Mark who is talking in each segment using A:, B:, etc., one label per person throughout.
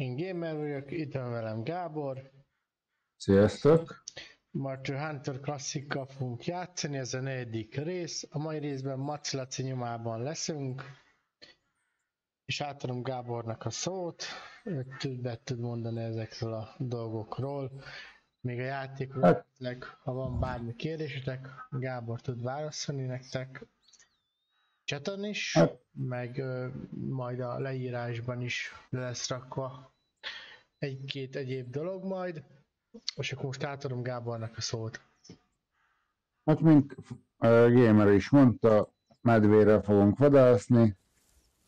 A: Én Gamer vagyok, itt van velem Gábor.
B: Sziasztok!
A: Monster Hunter klasszikkal fogunk játszani, ez a 4. rész. A mai részben Maci Laci nyomában leszünk. És átadom Gábornak a szót. Ő többet tud mondani ezekről a dolgokról. Még a játékról, ha van bármi kérdésetek, Gábor tud válaszolni nektek. Chaton is, meg majd a leírásban is lesz rakva egy-két egyéb dolog majd, és akkor most átadom Gábornak a szót.
B: Hát mint a Gamer is mondta, medvére fogunk vadászni,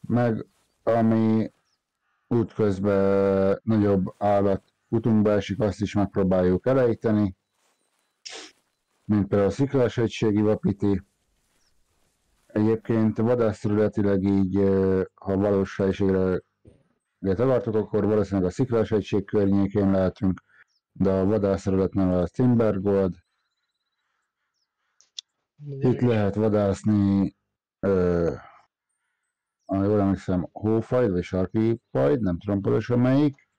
B: meg ami útközben nagyobb állat utunkba esik, azt is megpróbáljuk elejteni, mint például a Sziklás egységi Vapiti. Egyébként vadászterületileg így, ha valós helységre akartok, akkor valószínűleg a Sziklás egység környékén lehetünk, de a vadászterület neve a Timbergold. Itt lehet vadászni, jól emlékszem, hófajd vagy sarki fajd, nem tudom pontosan melyik.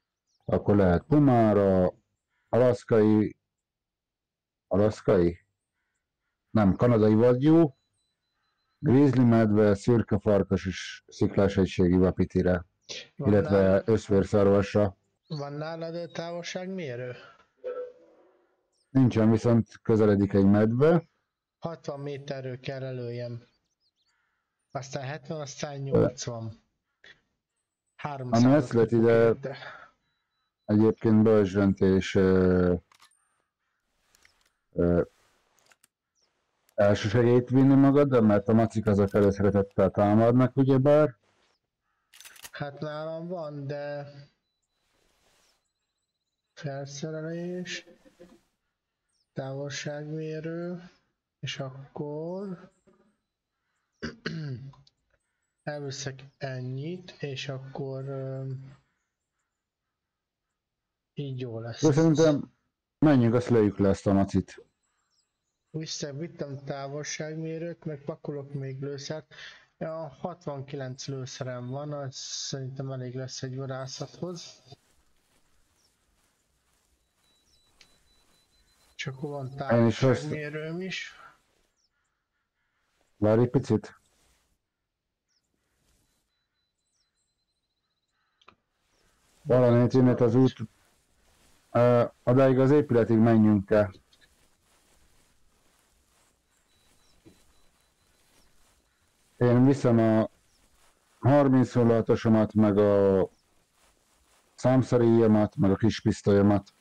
B: Akkor lehet pumára, nem, kanadai vadjú, grizzly medve, szürkefarkas és Sziklás egységi Vapitire, illetve összvérszarvasra.
A: Van nálad a távolságmérő?
B: Nincsen, viszont közeledik egy medve.
A: 60 méterről kell előjem. Aztán 70, aztán 80. 300.
B: Ami azt lett ide, egyébként bölcsdöntés elsősegélyt vinni magad, mert a macik azok előszeretettel támadnak, ugyebár.
A: Hát nálam van, de felszerelés, távolságmérő, és akkor elviszek ennyit, és akkor így jó lesz.
B: Szerintem menjünk, azt lőjük le ezt a macit.
A: Visszavittem távolságmérőt, meg pakolok még lőszert. Ja, 69 lőszerem van, az szerintem elég lesz egy vadászathoz. És akkor van távolságmérőm is.
B: Várj egy picit. Valami tűnet az út. Odáig az épületig menjünk el. Én viszem a 30-06-osomat, meg a számszeríjamat, meg a kis pisztolyomat.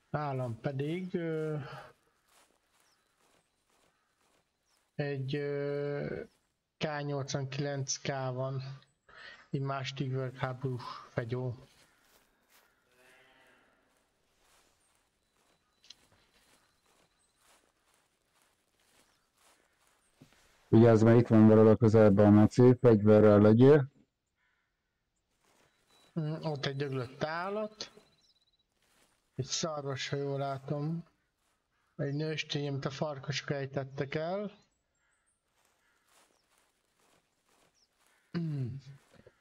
A: Nálam pedig egy K89K van, egy második világháborús fegyó.
B: Vigyázz, mert itt van valahol a közelben a maci, fegyverrel legyél.
A: Ott egy döglött állat. Egy szarvas, ha jól látom. Egy nőstény, amit a farkasok ejtettek el.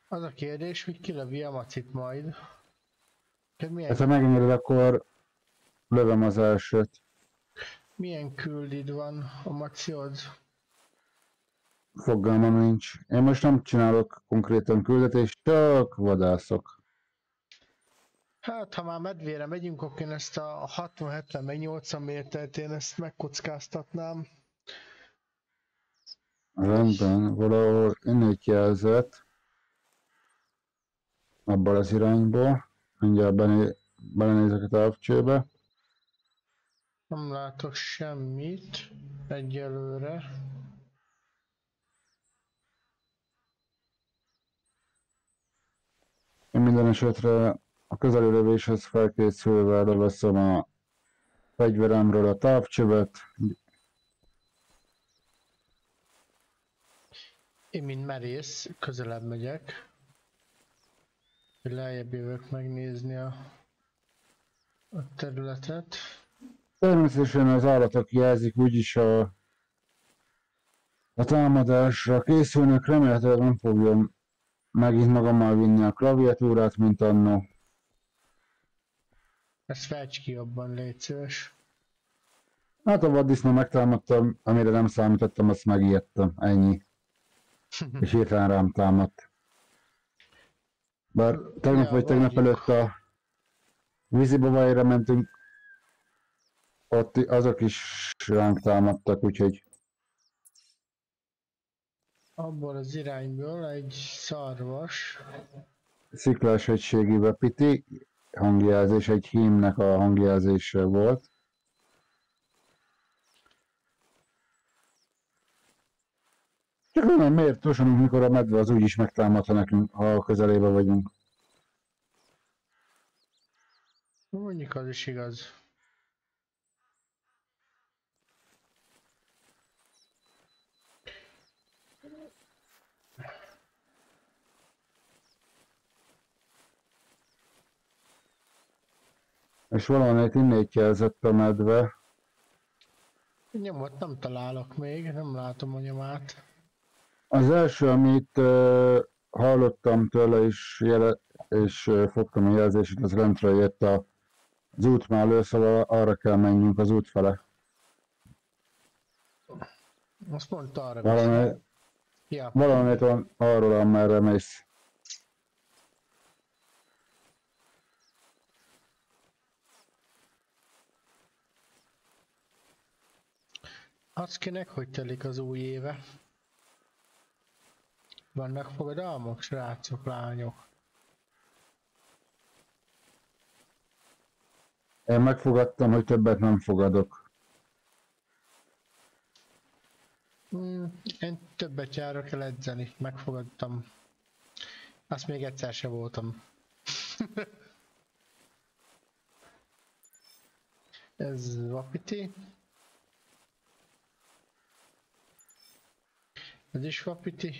A: Az a kérdés, hogy ki lövi a macit majd.
B: Hát ha megengeded, akkor lövöm az elsőt.
A: Milyen küldid van a maciod?
B: Fogalmam nincs. Én most nem csinálok konkrétan küldetést, csak vadászok.
A: Hát, ha már medvére megyünk, akkor én ezt a 60-70 meg 80 métert én ezt megkockáztatnám.
B: Rendben, valahol innét jelzett. Abban az irányból. Mindjárt belenézek a távcsőbe.
A: Nem látok semmit egyelőre.
B: Én minden esetre a közeli lövéshez felkészülve leveszem a fegyveremről a távcsövet.
A: Én mint merész közelebb megyek. Lejjebb jövök megnézni a területet.
B: Természetesen az állatok jelzik úgyis a támadásra készülnek, remélhetőleg nem fogjon megint magammal vinni a klaviatúrát, mint annó.
A: Ezt fejtsd ki jobban, légy szíves.
B: Hát a vaddisznó megtámadtam, amire nem számítottam, azt megijedtem, ennyi. És hirtelen rám támadt. Bár tegnap vagy tegnap előtt a vízibabáira mentünk, ott azok is ránk támadtak, úgyhogy...
A: Abból az irányból egy szarvas.
B: Sziklás hegységi Wapiti hangjelzés, egy hímnek a hangjelzése volt. Csak nem, miért tusanunk, mikor a medve az úgyis megtámadta nekünk, ha közelébe vagyunk.
A: Mondjuk az is igaz.
B: És valahol innét jelzett a medve.
A: Nyomot nem találok még, nem látom a nyomát.
B: Az első, amit hallottam tőle és fogtam a jelzését, az lentről jött az út mellől, szóval arra kell menjünk az út fele.
A: Azt mondta arra.
B: Valamit van arról, amerre mész.
A: Az kinek, hogy telik az új éve? Vannak fogadalmak, srácok, lányok?
B: Én megfogadtam, hogy többet nem fogadok.
A: Én többet járok el edzeni, megfogadtam. Azt még egyszer se voltam. Ez Wapiti. Ez is Wapiti.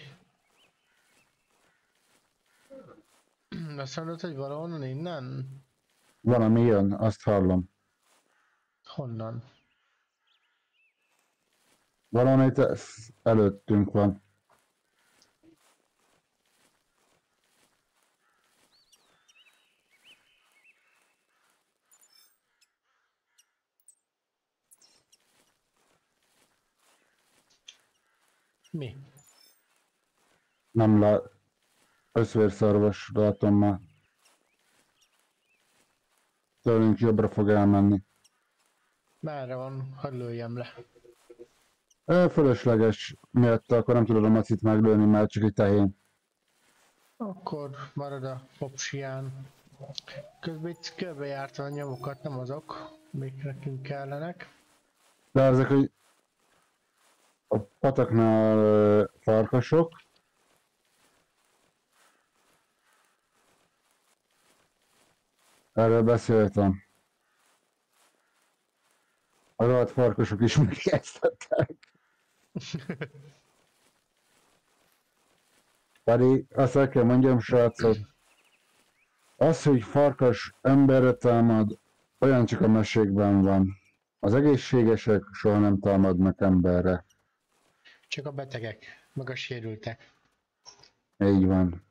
A: Azt mondod, hogy valahonnan innen?
B: Valami jön, azt hallom.
A: Honnan?
B: Valami előttünk van.
A: Mi?
B: Nem összvérszarvas, látom már. Tőlünk jobbra fog elmenni.
A: Merre van? Hadd lőjem le.
B: Fölösleges miatt, akkor nem tudod a macit meglőni, mert csak egy tehén.
A: Akkor marad a popsián. Közben itt körbejártam a nyomokat, nem azok, mik nekünk kellenek.
B: De ezek, hogy a pataknál farkasok. Erről beszéltem. A rohadt farkasok is megkezdettek. Pedig azt el kell mondjam, srácok, az, hogy farkas emberre támad, olyan csak a mesékben van. Az egészségesek soha nem támadnak emberre.
A: Csak a betegek, meg a sérültek.
B: Így van.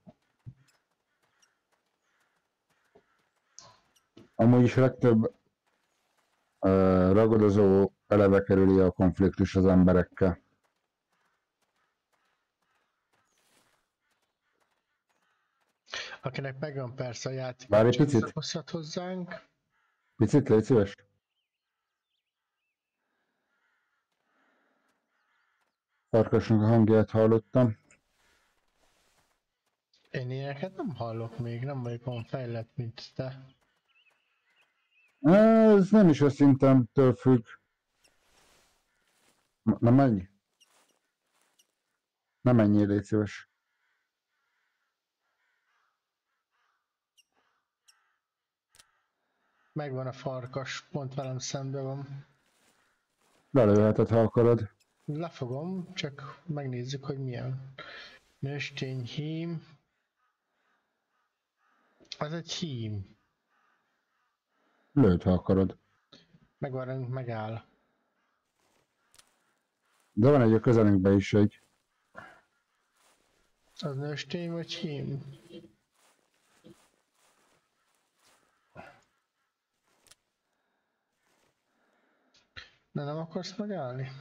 B: Amúgy is legtöbb ragadozó eleve kerüli a konfliktus az emberekkel.
A: Akinek megvan persze a játék,
B: Várj egy picit.
A: hozhat hozzánk.
B: Picit, légy szíves. Farkasnak a hangját hallottam.
A: Én ilyeneket nem hallok még, nem vagyok olyan fejlett, mint te.
B: Ez nem is a szintemtől függ. Na menj. Na menjél, légy szíves.
A: Megvan a farkas, pont velem szembe van.
B: Belőheted, ha akarod.
A: Lefogom, csak megnézzük, hogy milyen. Nőstény hím. Az egy hím.
B: Lőd, ha akarod.
A: Megvan, megáll.
B: De van egy a közelünkben is egy.
A: Az nőstény vagy hím? De nem akarsz megállni?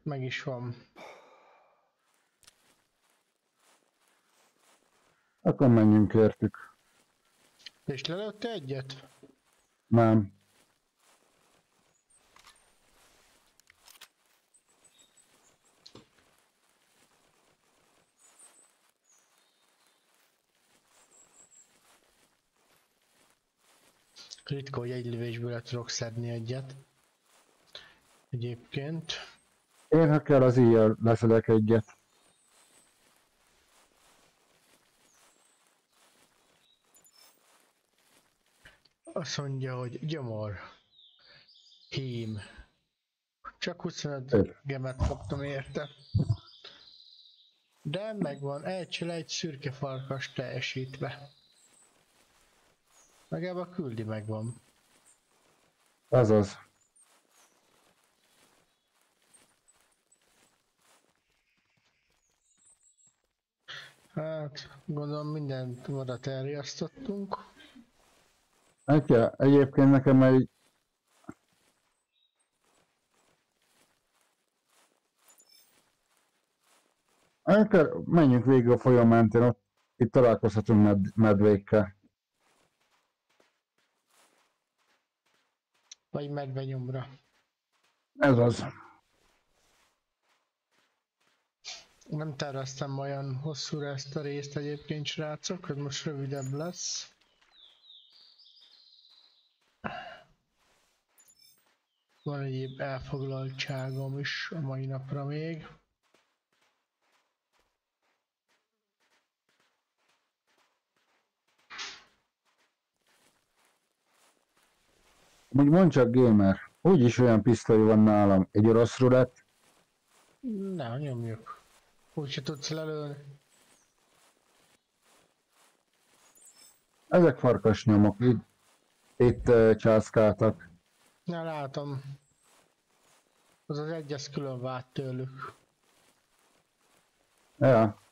A: Meg is van.
B: Akkor menjünk értük.
A: És lelőtte egyet?
B: Nem.
A: Ritka, hogy egy lövésből le tudok szedni egyet. Egyébként.
B: Én, ha kell, az íjjel leszedek egyet.
A: Azt mondja, hogy gyomor. Hím. Csak 25
B: Öt.
A: gemet kaptam érte. De megvan, egy szürke farkas teljesítve. Legalább a küldi megvan.
B: Azaz.
A: Hát, gondolom mindent oda elriasztottunk.
B: Atya, egyébként nekem egy... Akkor menjünk végig a folyó mentén, ott itt találkozhatunk medvékkel.
A: Vagy medvenyomra.
B: Ez az.
A: Nem terveztem olyan hosszúra ezt a részt egyébként, srácok, hogy most rövidebb lesz. Van egyéb elfoglaltságom is a mai napra még.
B: Úgy mondd csak, gamer, úgyis olyan pisztoly van nálam, egy orosz rulett.
A: Na, nyomjuk. Úgyse tudsz lelőni.
B: Ezek farkasnyomok, itt császkáltak.
A: Na, látom. Az az egy, az külön vált tőlük.
B: Ja.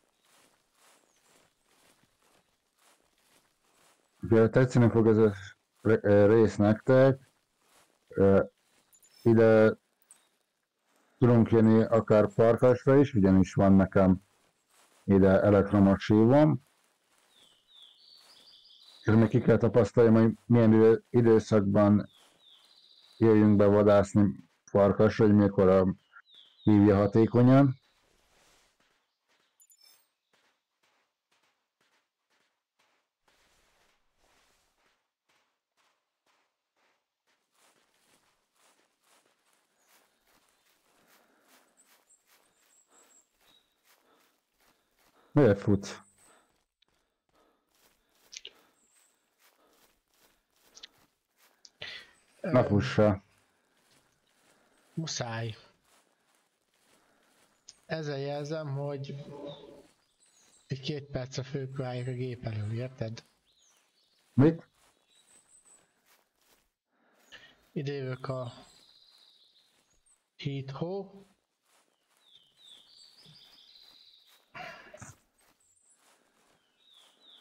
B: Ugye tetszeni fog ez a rész nektek. Ide tudunk jönni akár farkasra is, ugyanis van nekem ide elektromos sívom. És még ki kell tapasztaljam, hogy milyen időszakban jöjjünk be vadászni farkasra, hogy mikor hívja hatékonyan. Miért futsz? Ne fussa.
A: Muszáj. Ezzel jelzem, hogy egy 2 percre fölkváljuk a gép elől, érted?
B: Mit?
A: Ide jövök a Heat Hó.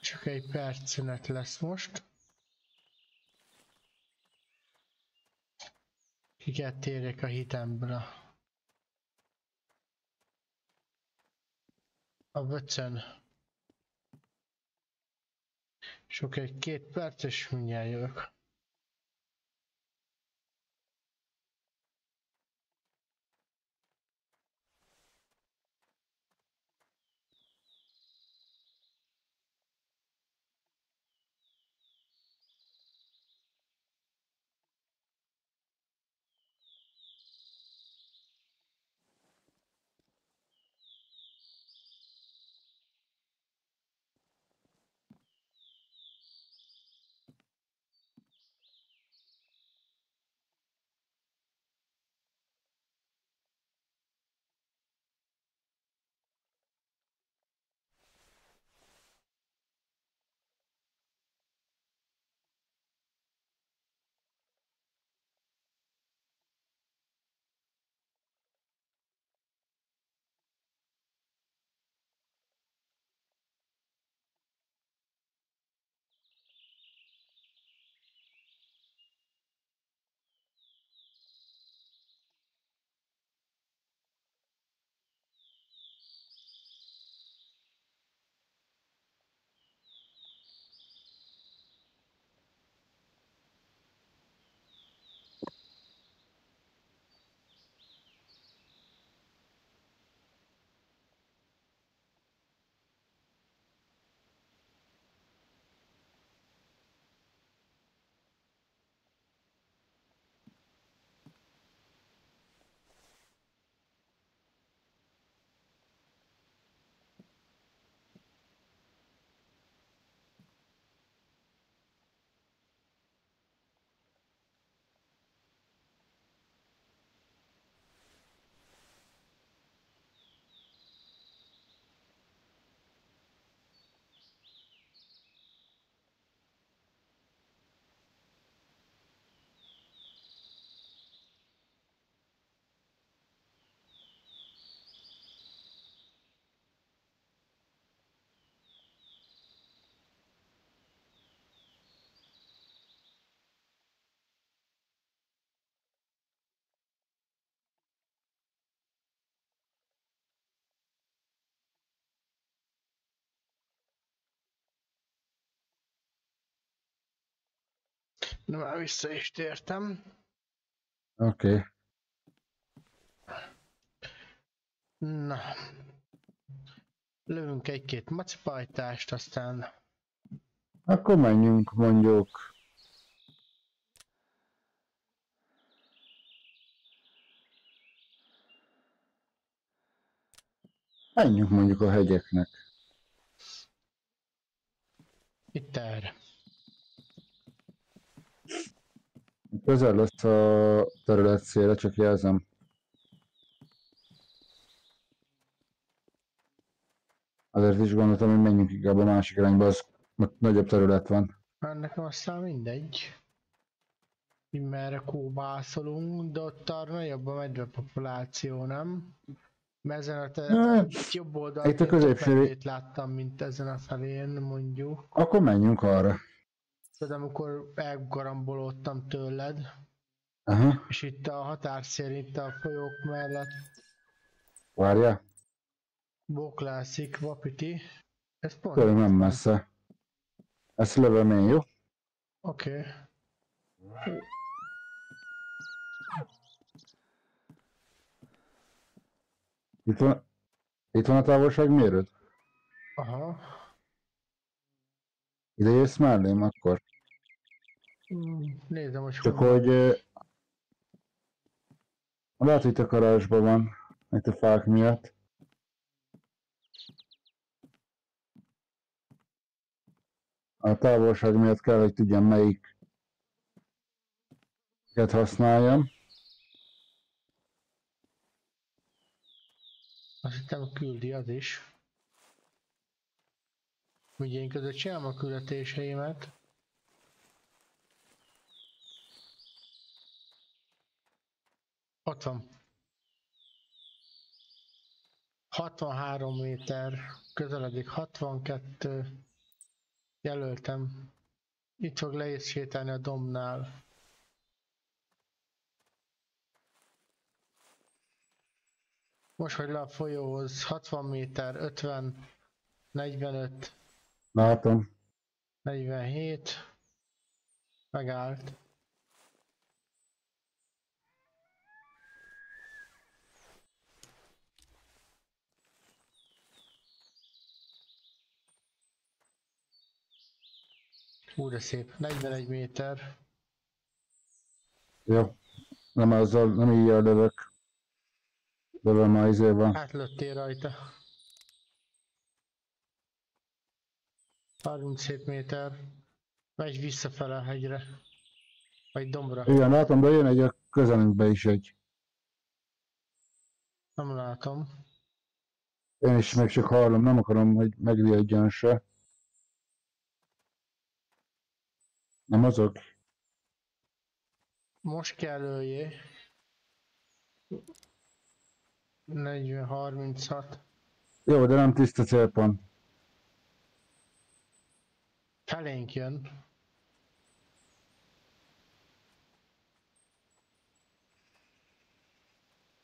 A: Csak egy perc szünet lesz most. Ki kell térjek a hitemből a vöcön. Sok egy 2 perc és mindjárt jövök. Na már vissza is tértem.
B: Oké.
A: Na. Lövünk egy-két macipajtást, aztán...
B: Akkor menjünk mondjuk. Menjünk mondjuk a hegyeknek.
A: Itt erre.
B: Közel lesz a terület széle, csak jelzem. Azért is gondoltam, hogy menjünk inkább a másik irányba, az nagyobb terület van.
A: Már nekem aztán mindegy. Mi merre kóbászolunk, de ott arra nagyobb a medvepopuláció, nem? Mert ezen a jobb oldalon
B: itt a középső
A: medvét láttam, mint ezen a felén, mondjuk.
B: Akkor menjünk arra.
A: Tudod, amikor elgarambolódtam tőled,
B: Aha.
A: és itt a határszél, itt a folyók mellett
B: Várjál.
A: boklászik, Wapiti. Ez pont.
B: Tőlünk nem messze. Ezt lövöm én, jó?
A: Oké.
B: Itt van a távolságmérőd?
A: Aha.
B: Ide jössz mellém akkor?
A: Nézem, hogy
B: Csak
A: hol.
B: hogy... Lehet, hogy takarásban van. Itt a fák miatt. A távolság miatt kell, hogy tudjam melyiket használjam.
A: Azt hittem küldi az is. Ugye én között csinálom a küldetéseimet. Ott van. 63 méter, közeledik 62. Jelöltem. Itt fog le is sétálni a dombnál. Most, hogy le a folyóhoz, 60 méter, 50, 45,
B: Látom.
A: 47, megállt. Hú, de szép, 41 méter.
B: Jó. Nem azzal, nem így lövök. Lövöm a izével.
A: Átlőttél rajta. 37 méter. Megy visszafele a hegyre. Vagy dombra.
B: Igen, látom, de jön egy a közelünkbe is egy.
A: Nem látom.
B: Én is meg csak hallom, nem akarom, hogy megriadjon se. Nem mozog?
A: Most kell lőjé. 40-36.
B: Jó, de nem tiszta célpont.
A: Felénk jön.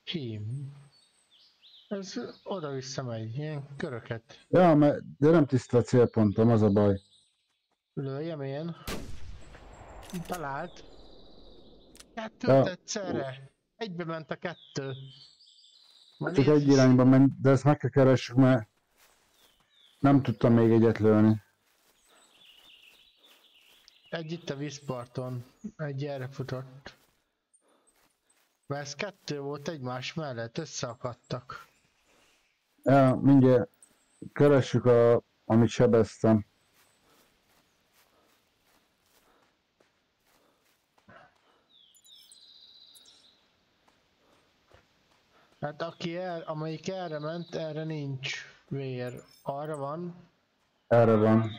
A: Hím. Ez oda-vissza megy, ilyen köröket.
B: Ja, de nem tiszta célpontom, az a baj.
A: Lőjem én. Talált. Kettőt
B: Ja.
A: egyszerre. Egybe ment a kettő. Majd
B: Csak egy irányba ment, de ezt meg kell keressük, mert nem tudtam még egyet lőni.
A: Egy itt a vízparton. Egy erre futott. Mert ez kettő volt egymás mellett, összeakadtak.
B: Ja, mindjárt keressük amit sebeztem.
A: Hát amelyik erre ment, erre nincs vér. Arra van.
B: Erre van.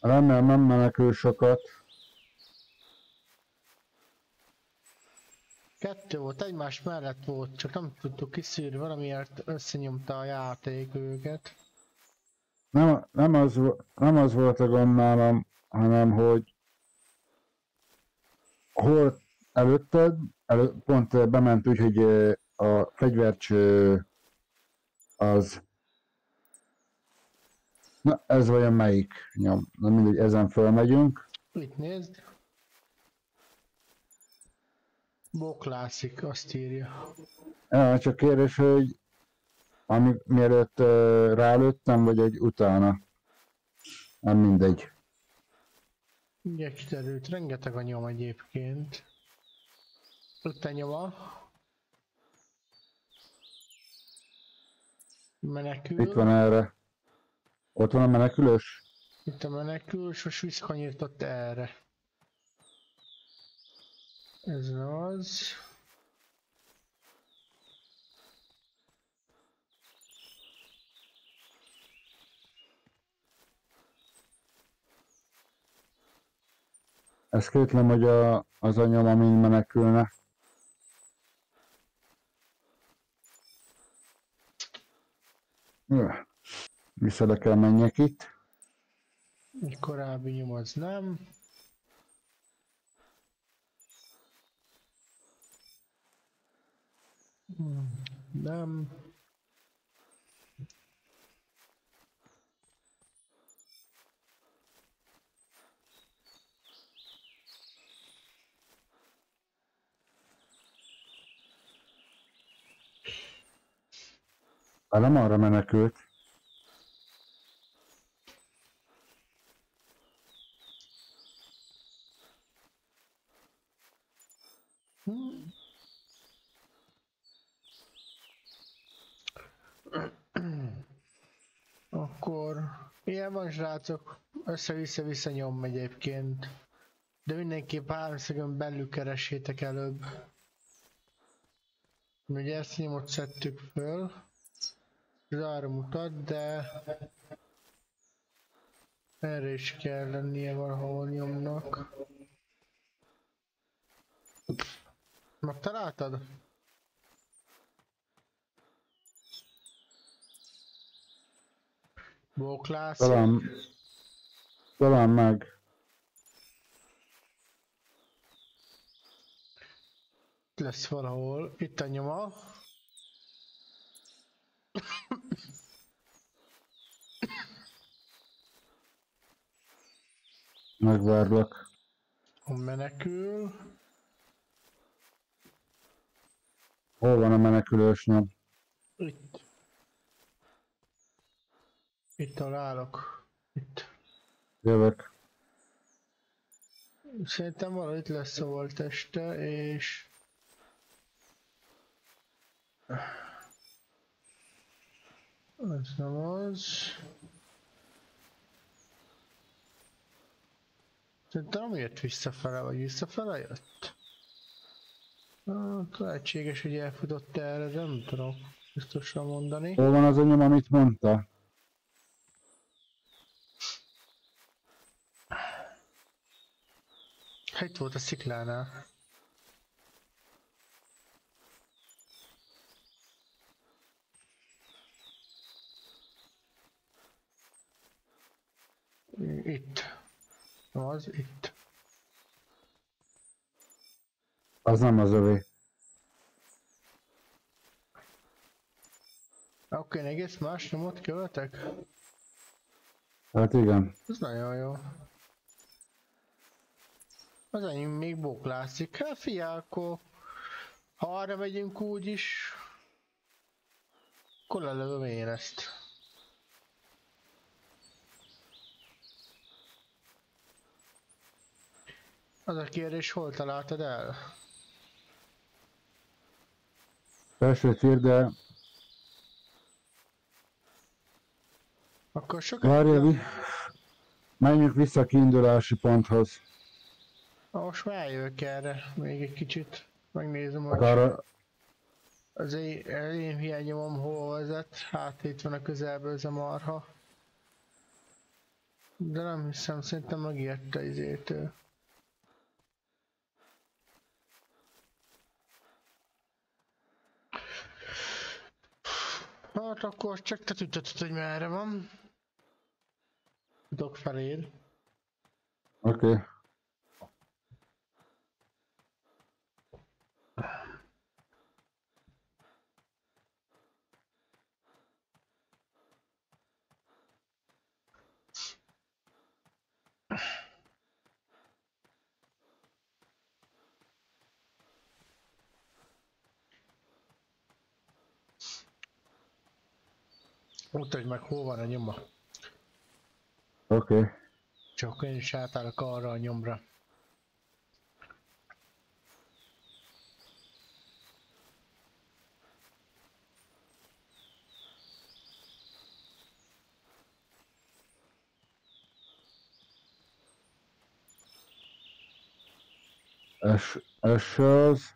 B: Remélem nem menekül sokat.
A: Kettő volt, egymás mellett volt, csak nem tudtuk kiszűrni, valamiért összenyomta a játék őket.
B: Nem az volt a gond nálam, hanem hogy hol előtted, pont bement úgy, hogy a fegyvercső Az. Na, ez vajon melyik nyom? Na mindegy, ezen fölmegyünk.
A: Itt nézd. Bóklászik, azt írja.
B: Ja, csak kérdés, hogy mielőtt rálőttem, vagy egy utána. Nem mindegy.
A: Ugye kiderült, rengeteg a nyom egyébként. Ott a nyoma. Menekül.
B: Itt van erre. Ott van a menekülős?
A: Itt a menekül, és most visszakanyított erre. Ez az.
B: Ez kétlem, hogy az a nyom, amin menekülne. Vissza le kell menjek itt.
A: Egy korábbi nyom az nem. Nem.
B: Nem arra menekült.
A: Akkor ilyen van, srácok. Össze-vissza-vissza nyom egyébként. De mindenképp háromszögön belül keressétek előbb. Ugye ezt a nyomot szedtük föl. Ez arra mutat, de erre is kell lennie valahol nyomnak. Megtaláltad? Bóklász.
B: Talán meg.
A: Lesz valahol. Itt a nyoma.
B: Megvárlak.
A: Menekül.
B: Hol van a menekülős nyom?
A: Itt. Itt találok. Itt.
B: Jövök.
A: Szerintem valahogy itt lesz a holtteste, és... Ez nem az... Szerintem nem jött visszafele, vagy visszafele jött? Hát lehetséges, hogy elfutott erre, de nem tudom biztosan mondani.
B: Hol van az a nyom, amit mondta?
A: Itt volt a sziklánál. Itt. Az itt.
B: Az nem az övé.
A: Oké, egész más nyomot követek?
B: Hát igen.
A: Ez nagyon jó. Az enyém még bóklászik. Hát figyelj, akkor ha arra megyünk úgyis, akkor lelövöm én ezt. Az a kérdés, hol találtad el?
B: Felső tér, de
A: Akkor sokat...
B: várja, menjünk vissza a kiindulási ponthoz.
A: Most már eljövök erre, még egy kicsit. Megnézem,
B: Hát
A: hogy
B: arra
A: az én hiányomom hol vezet. Hát itt van a közelből ez a marha. De nem hiszem, szerintem megijedte izétől. Hát akkor csak te tudtad, hogy merre van. Tudok feléd.
B: oké.
A: Mutasd meg, hol van a nyoma.
B: Oké.
A: Csak én is átállok arra a nyomra.
B: S az.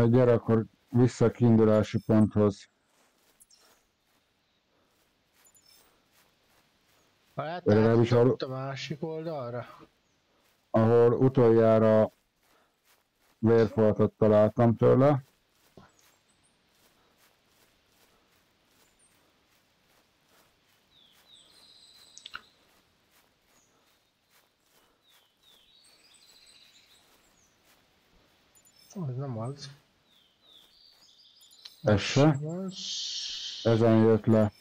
B: Gyere akkor vissza a kiindulási ponthoz. Legalábbis
A: Átálltott a másik oldalra.
B: ahol utoljára vérfoltot találtam tőle.
A: Az nem az.
B: Ez se. Ezen jött le.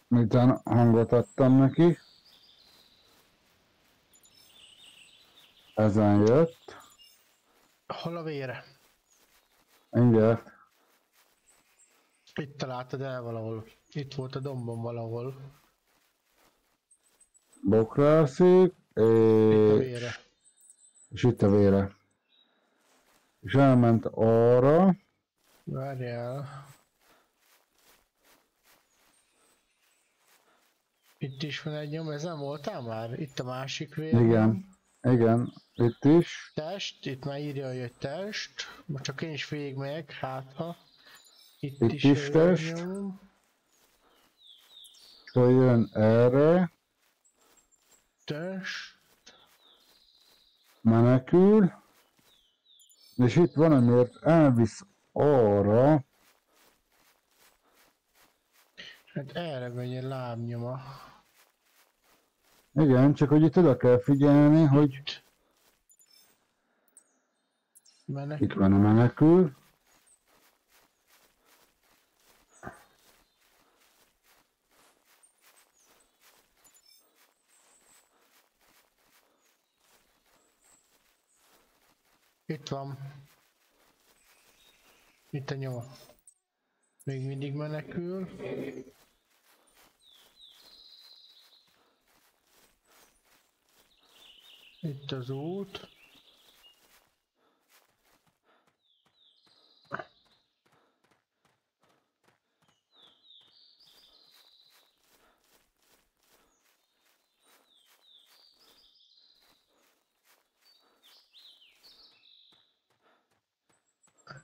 B: Miután hangot adtam neki. Ezen jött.
A: Hol a vére?
B: Mindjárt.
A: Itt találtad el valahol. Itt volt a dombon valahol.
B: Bokrászik,
A: Itt a vére.
B: és itt a vére. És elment arra.
A: Várjál. Itt is van egy nyom, ezen voltál már? Itt a másik vér.
B: Igen, itt is.
A: Test, itt már írja, hogy test. Most csak én is végigmegyek, hát ha. Itt
B: is test.
A: nyom.
B: Jön erre.
A: Test.
B: Menekül. És itt van, amiért elvisz arra.
A: Hát erre megy egy lábnyoma.
B: Igen, csak hogy itt oda kell figyelni, hogy
A: Menekül.
B: itt van a menekül.
A: Itt van. Itt a nyoma. Még mindig menekül. Itt az út.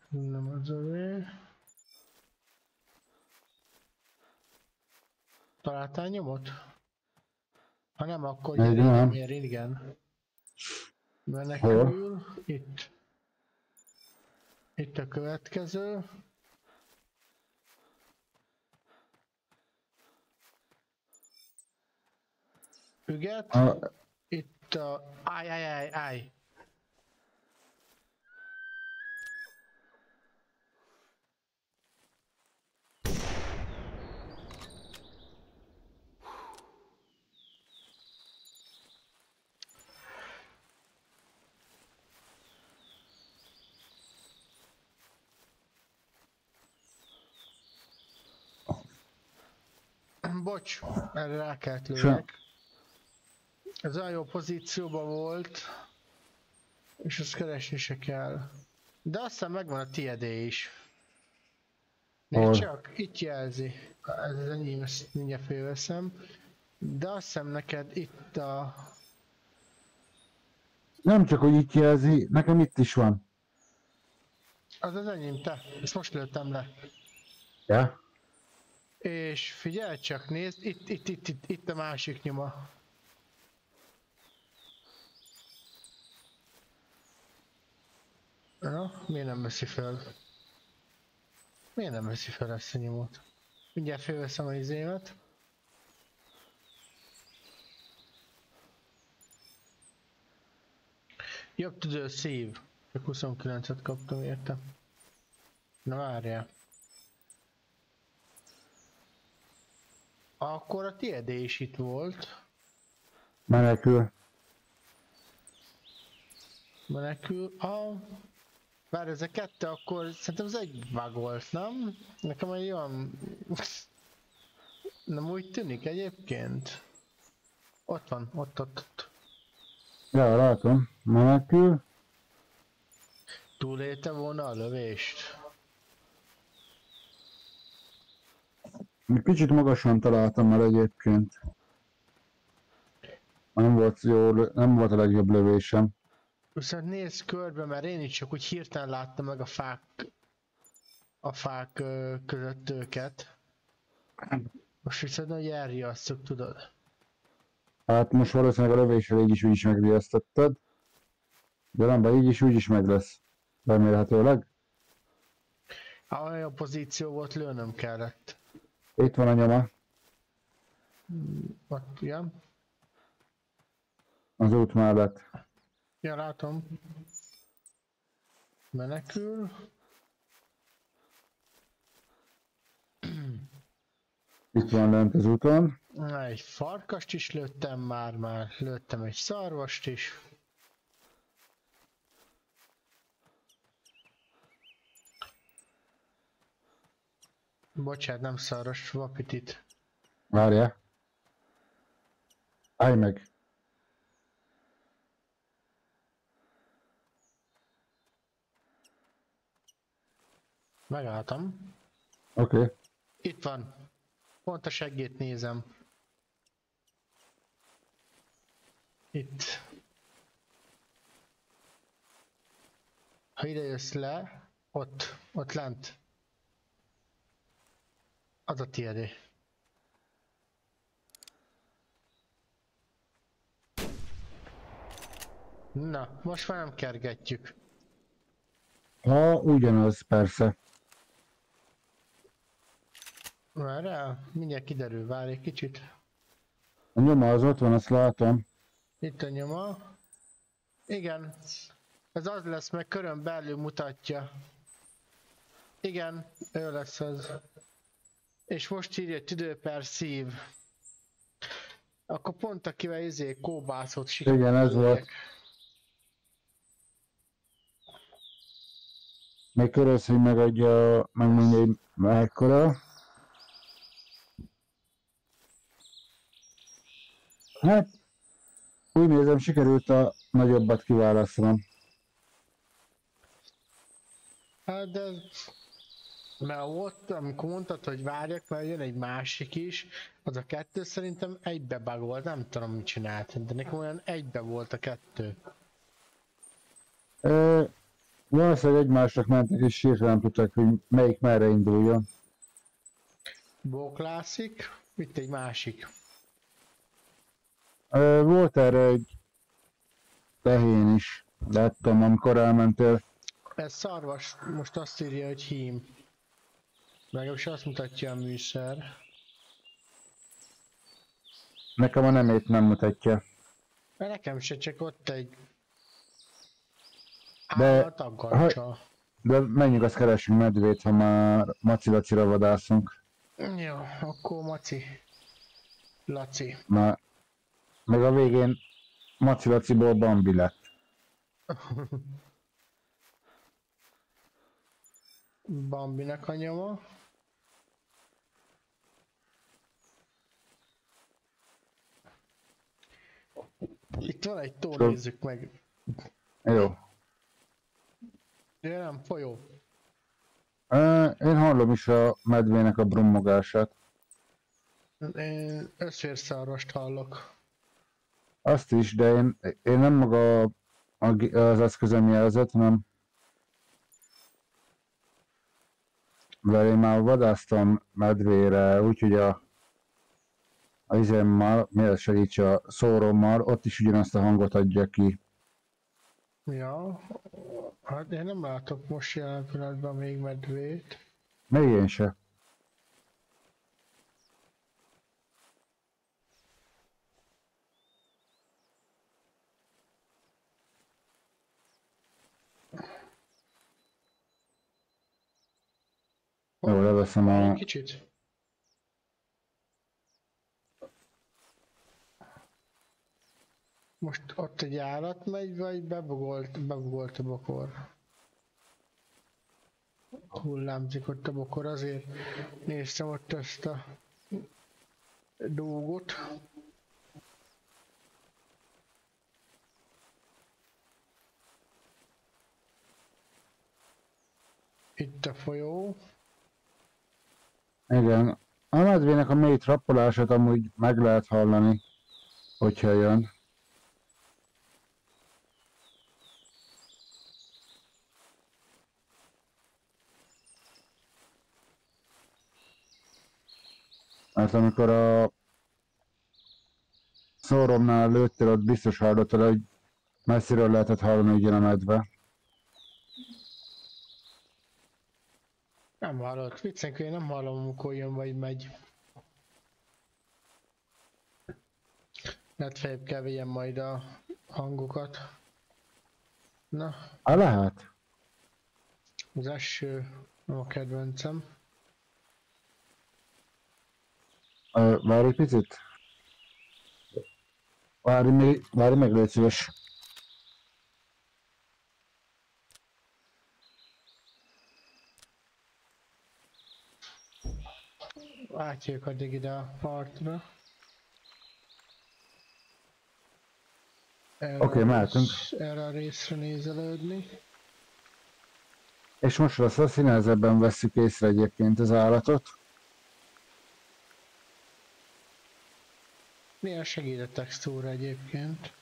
A: Nem az övé. Találtál nyomot? Ha nem, akkor
B: Nem.
A: gyere, igen. Menekül. Itt. Itt a következő. Üget. Itt a... Állj. Bocs, erre rá kellett lőnek. Ez olyan jó pozícióban volt, és azt keresni se kell. De aztán megvan a tiédé is. Nézd csak, itt jelzi. Ez az enyém, ezt mindjárt félveszem. De azt hiszem neked itt a...
B: Nem csak, hogy itt jelzi, nekem itt is van.
A: Az az enyém, te. Ezt most lőttem le.
B: Ja?
A: És figyelj csak, nézd, itt a másik nyoma. Na, miért nem veszi fel? Miért nem veszi fel ezt a nyomot? Mindjárt félveszem a izémet. Jobb tudő szív. Csak 29-et kaptam érte. Na várjál. Akkor a tiédé is itt volt.
B: Menekül.
A: Menekül. Várj, ez a kettő, akkor szerintem az egy bugolt, nem? Nekem egy olyan... Nem úgy tűnik egyébként. Ott van, ott.
B: Ja, látom. Menekül.
A: Túlélte volna a lövést.
B: Kicsit magasan találtam el egyébként. Nem volt jó, nem volt a legjobb lövésem.
A: Viszont nézz körbe, mert én is csak úgy hirtelen láttam meg a fák között őket. Most viszont nagy elriasszuk, tudod.
B: Hát most valószínűleg a lövéssel így is úgy is megriasztottad. De nem baj, így is úgy is meg lesz. Remélhetőleg.
A: Olyan pozíció volt, lőnöm kellett.
B: Itt van a nyoma.
A: Ott, igen.
B: Az út mellett.
A: Ja, látom. Menekül.
B: Itt van lent az úton.
A: Egy farkast is lőttem már lőttem egy szarvast is. Bocsánat, nem szarvast, vapitit.
B: Várjál. Állj meg.
A: Megálltam.
B: Oké.
A: Itt van. Pont a seggét nézem. Itt. Ha ide jössz le, ott lent. Az a tiédé. Na, most már nem kergetjük.
B: Ha ugyanaz, persze.
A: Várjál, mindjárt kiderül, várj egy kicsit.
B: A nyoma az ott van, azt látom.
A: Itt a nyoma. Igen. Ez az lesz, meg körön belül mutatja. Igen, ő lesz az. És most írja tüdő per szív. Akkor pont akivel kóbászott sikerült.
B: Igen, ez volt. Még körülsz, hogy megadja, megmondja, hogy mekkora. Hát, úgy nézem, sikerült a nagyobbat kiválasztanom.
A: Hát de... Mert ott, amikor mondtad, hogy várjak, mert jön egy másik is, az a kettő szerintem egybe bugolt, nem tudom mit csinált, de nekem olyan egybe volt a kettő.
B: Valószínűleg egymásnak mentek és hirtelen tudták, hogy melyik merre induljon.
A: Bóklászik, itt egy másik.
B: Volt erre egy tehén is, láttam, amikor elmentél.
A: Ez szarvas, most azt írja, hogy hím. Legalábbis azt mutatja a műszer.
B: Nekem a nemét nem mutatja.
A: Mert nekem se, csak ott egy
B: De-
A: állataggancsa.
B: De menjünk, azt keresünk medvét, ha már macilacira vadászunk.
A: Jó, akkor Maci. Laci.
B: Már meg a végén macilaciból Bambi lett.
A: Bambinek a nyoma. Itt van egy tó, nézzük meg.
B: Jó.
A: De nem, folyó.
B: Én hallom is a medvének a brummogását.
A: Én összférszarvast hallok.
B: Azt is, de én nem maga az eszközöm jelzett, hanem mert én már vadásztam medvére, úgyhogy a izémmel, miért segíts a szórommal, ott is ugyanazt a hangot adja ki.
A: Ja, hát én nem látok most jelen pillanatban még medvét.
B: Még én se. Jó, leveszem
A: Egy
B: a...
A: kicsit. Most ott egy állat megy, vagy bebugolt a bokor? hullámzik ott a bokor, azért néztem ott ezt a dolgot. Itt a folyó.
B: Igen. A medvének a mély trappolását amúgy meg lehet hallani, hogyha jön. Mert amikor a szóromnál lőttél, ott biztos hallottad, hogy messziről lehetett hallani, hogy jön a medve.
A: Nem hallott. Viccenk, én nem hallom, amikor jön vagy megy. Lehet feljebb kell vigyem majd a hangokat. Na,
B: Lehet.
A: az eső nem a kedvencem.
B: Várj egy picit. Várj meg, légy szíves.
A: Átjövök addig ide a partra.
B: Oké, mehetünk.
A: Erre a részre nézelődni.
B: És most lesz az, hogy nehezebben vesszük észre egyébként az állatot.
A: Néha segít a textúra egyébként.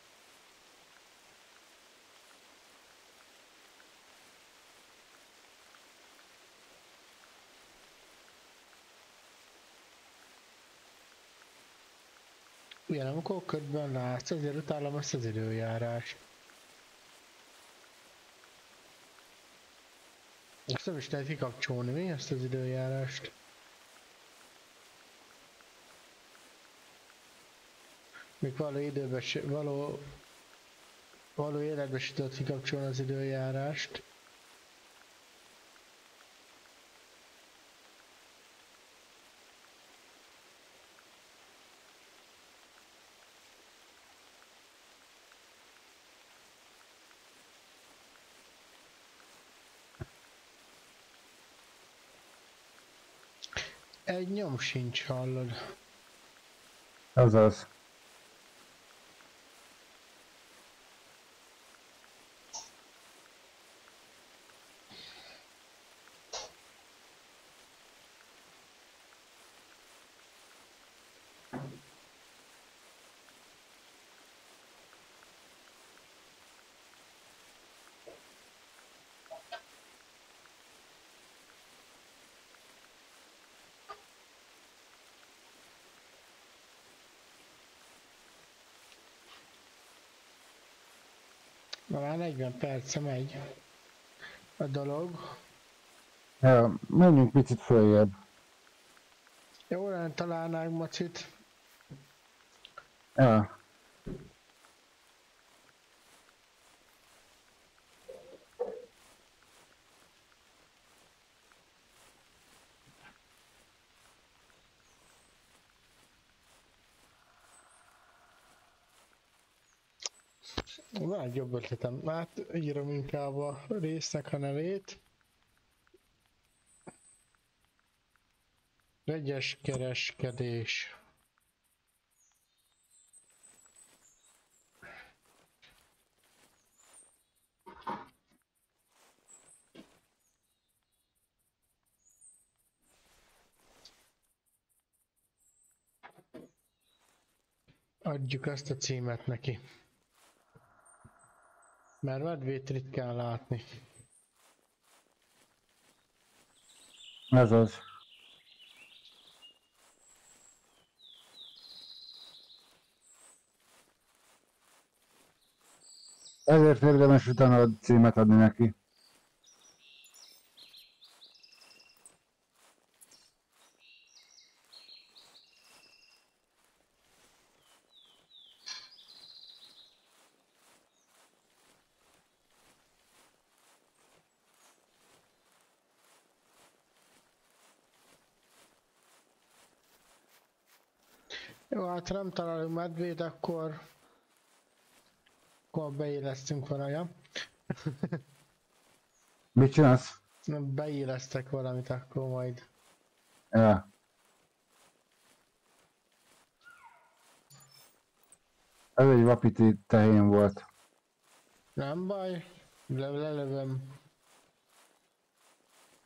A: Ilyen, amikor ködben látsz, azért utálom ezt az időjárást. Ezt nem is lehet kikapcsolni, mi ezt az időjárást? Még való időben való életben se tudod kikapcsolni az időjárást. Egy nyom sincs, hallod.
B: Azaz.
A: Na már 40 perce megy a dolog.
B: Ja, menjünk picit följebb.
A: Jó lenne találnánk macit.
B: Ja.
A: Van egy jobb ötletem. Hát írom inkább a résznek a nevét. Vegyes kereskedés. Adjuk ezt a címet neki. Mert medvét ritkán látni.
B: Ez az. Ezért érdemes utána a címet adni neki.
A: Jó, hát ha nem találunk medvét, akkor beélesztünk valaja.
B: Mit csinálsz?
A: Beillesztek valamit akkor majd.
B: Ja. Ez egy vapiti tehén volt.
A: Nem baj, lelövöm.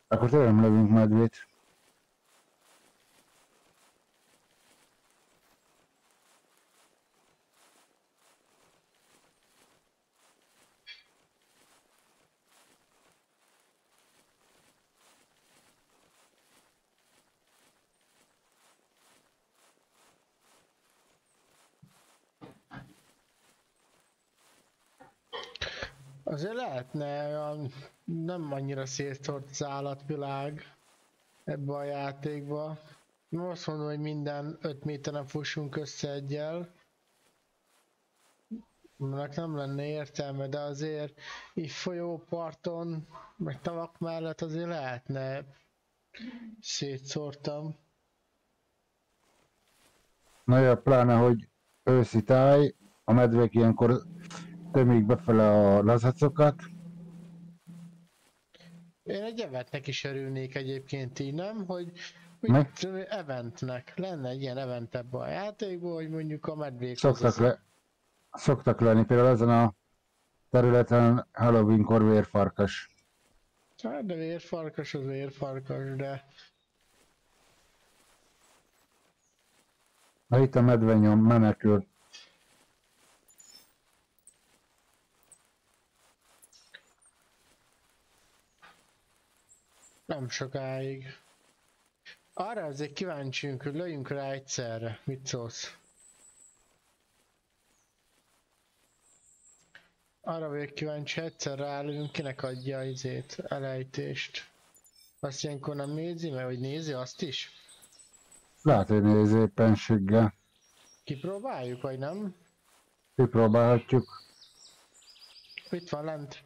B: Akkor tényleg nem lövünk medvét.
A: Azért lehetne olyan nem annyira szétszórt az állatvilág ebbe a játékba. Nem azt mondom, hogy minden 5 méteren fussunk össze egyel. Ennek nem lenne értelme, de azért így folyóparton, meg tavak mellett azért lehetne szétszórtam.
B: Na jó, pláne, hogy őszi táj, a medvék ilyenkor tömik befele a lazacokat.
A: Én egy eventnek is örülnék egyébként így, nem? Hogy eventnek. Lenne egy ilyen event ebben a játékban, hogy mondjuk a medvék
B: Szoktak lenni, például ezen a területen Halloweenkor vérfarkas.
A: Hát de vérfarkas az vérfarkas, de...
B: Na itt a medvenyom menekül.
A: Nem sokáig. Arra azért kíváncsiunk, hogy lőjünk rá egyszerre. Mit szólsz? Arra vagyok kíváncsi, egyszer rálövünk, kinek adja izét, elejtést. Azt ilyenkor nem nézi, mert hogy nézi azt is?
B: Lehet, hogy néz éppenséggel.
A: Kipróbáljuk, vagy nem?
B: Kipróbálhatjuk.
A: Itt van lent.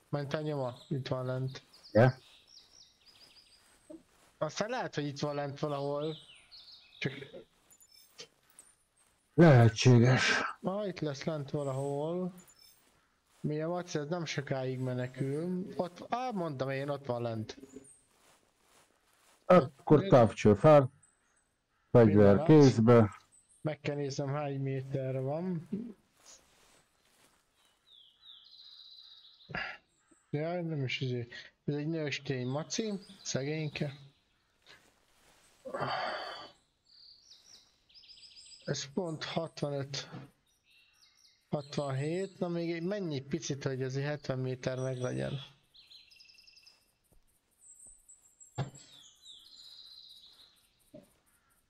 A: Ment a nyoma? Itt van lent.
B: Ja?
A: Aztán lehet, hogy itt van lent valahol. Csak...
B: Lehetséges.
A: Itt lesz lent valahol. Mi a Maci, ez nem sokáig menekül. Ott, mondtam én, ott van lent.
B: Akkor távcső fel. Fegyver kézbe.
A: Meg kell néznem, hány méterre van. Ja, nem is izé. Ez egy nőstény Maci, szegényke. Ez pont 65. 67, na még mennyi picit, hogy azért 70 méter meg legyen.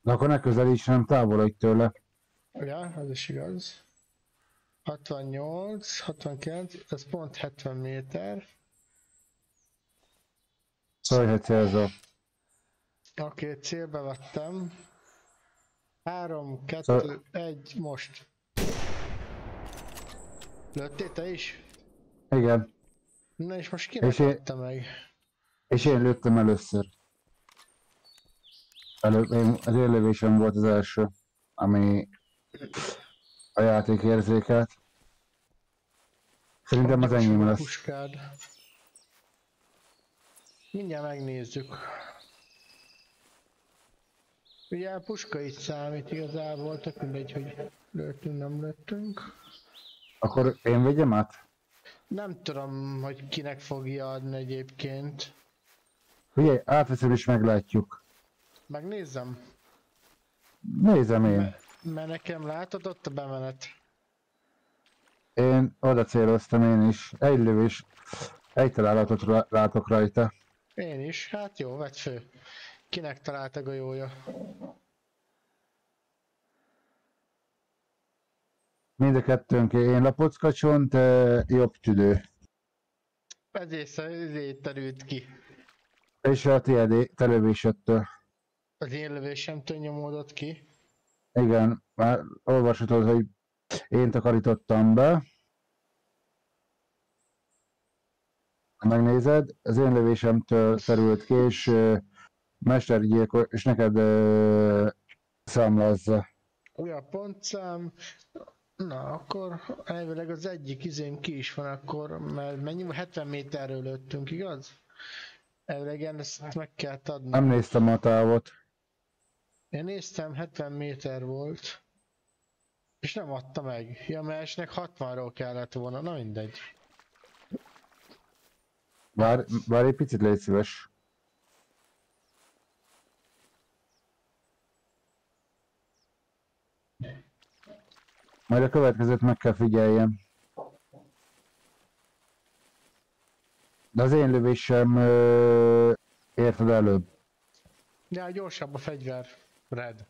B: De akkor ne közelíts, nem távolodj tőle.
A: Ja, az is igaz. 68, 69, ez pont 70 méter.
B: Szólj, hogy célzol.
A: Oké, célbe vettem. 3, 2, 1, most. Lőttél te is?
B: Igen.
A: Na és most kinek adta meg?
B: És én lőttem először. Az élövésem volt az első, ami a játék érzékelt. Szerintem az enyém lesz.
A: Puskád. Mindjárt megnézzük. Ugye a puska itt számít igazából, tök mindegy, hogy lőttünk, nem lőttünk.
B: Akkor én vegyem át?
A: Nem tudom, hogy kinek fogja adni egyébként.
B: Figyelj, átveszem és meglátjuk.
A: Megnézzem?
B: Nézem én.
A: Mert nekem látod ott a bemenet.
B: Én oda céloztam én is. Egy lövés, egy találatot látok rajta.
A: Én is, hát jó, vedd fő. Kinek talált a golyója?
B: Mind a kettőnké, én lapockacson, te jobb tüdő.
A: Ezért terült ki.
B: És a tiéd telövésettől.
A: Az én lövésemtől nyomódott ki.
B: Igen, már olvashatod, hogy én takarítottam be. Ha megnézed, az én lövésemtől terült ki, és mestergyilkos, és neked számlázza.
A: Ugye a pontszám. Na, akkor elvileg az egyik izém ki is van akkor, mert mennyi 70 méterről lőttünk, igaz? Elegen ezt meg kell adni.
B: Nem néztem a távot.
A: Én néztem, 70 méter volt. És nem adta meg. Ja, mert esnek 60-ról kellett volna, na mindegy.
B: Várj egy picit, légy szíves. Majd a következőt meg kell figyeljem. De az én lövésem érted előbb.
A: De gyorsabb a fegyver, Red.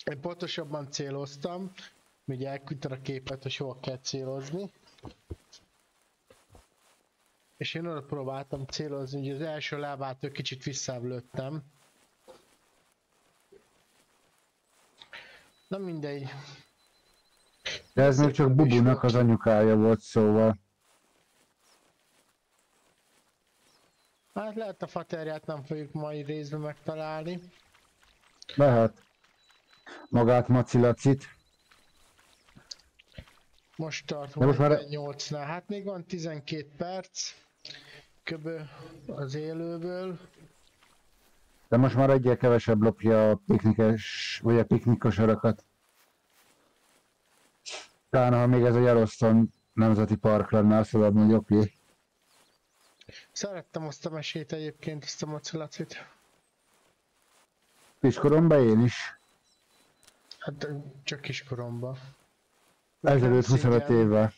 A: Én pontosabban céloztam, ugye elküldted a képet, hogy hol kell célozni. És én oda próbáltam célozni, hogy az első lábától kicsit visszább lőttem. Na mindegy.
B: De ez még csak Bubunak az anyukája volt, szóval.
A: Hát lehet a faterját nem fogjuk mai részben megtalálni.
B: Lehet. Magát Macilacit.
A: Most
B: De most már...
A: 8-nál, hát még van 12 perc. Köbö az élőből.
B: De most már egyel kevesebb lopja a piknikes, vagy a piknikosarakat. Talán ha még ez a Yellowstone Nemzeti Park lenne, azt mondom, hogy oké.
A: Szerettem azt a mesét egyébként, ezt a Macilacit.
B: Kiskoromban én is.
A: Hát csak kiskoromban.
B: Ezelőtt 25 évvel.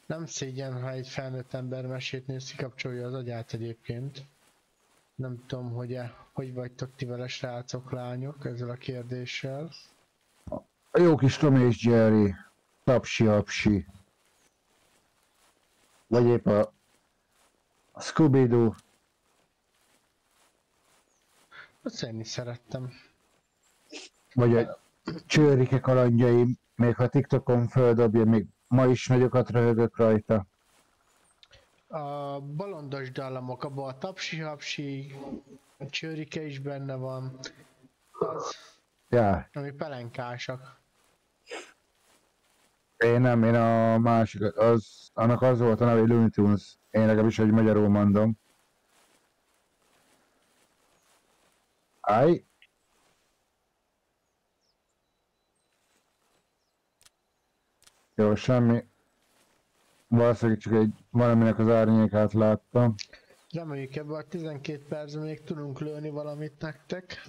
A: Nem szégyen, ha egy felnőtt ember mesét néz, kikapcsolja az agyát egyébként. Nem tudom, hogy vagytok ti vele, srácok, lányok, ezzel a kérdéssel.
B: A jó kis Tom és Jerry. Tapsi-hapsi. Vagy épp a Scooby-Doo.
A: Azt én is szerettem.
B: Vagy a Csőrike kalandjaim. Még ha TikTokon földobja, még ma is nagyokat röhögök rajta.
A: A bolondos dallamok, abban a tapsi-hapsi, a Csőrike is benne van. Az,
B: Ja.
A: ami pelenkásak.
B: Én a másik, annak az volt a neve, hogy Looney Tunes. Én legalábbis, hogy magyarul mondom. Áj! Jó, semmi. Valószínűleg csak valaminek az árnyékát láttam.
A: Reméljük, ebben a 12 percben még tudunk lőni valamit nektek.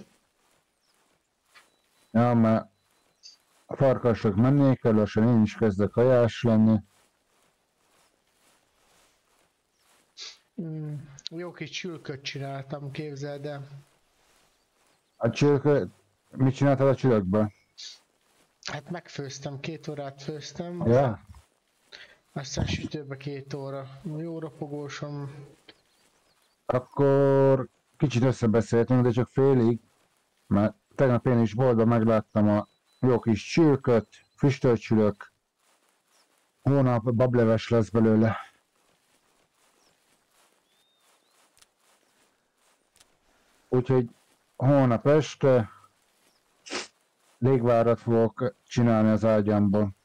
B: Ja, mert a farkasok mennék el, lassan én is kezdek kajás lenni.
A: Jó kis csülköt csináltam, képzeld el.
B: A csülkö... Mit csináltál a csülökbe?
A: Hát megfőztem, 2 órát főztem.
B: Ja?
A: Aztán sütőbe 2 óra. Jó ropogósom.
B: Akkor kicsit összebeszéltünk, de csak félig. Mert tegnap én is boltban megláttam a jó kis csülköt, füstölt csülök. Hónap bableves lesz belőle. Úgyhogy hónap este légvárat fogok csinálni az ágyamban.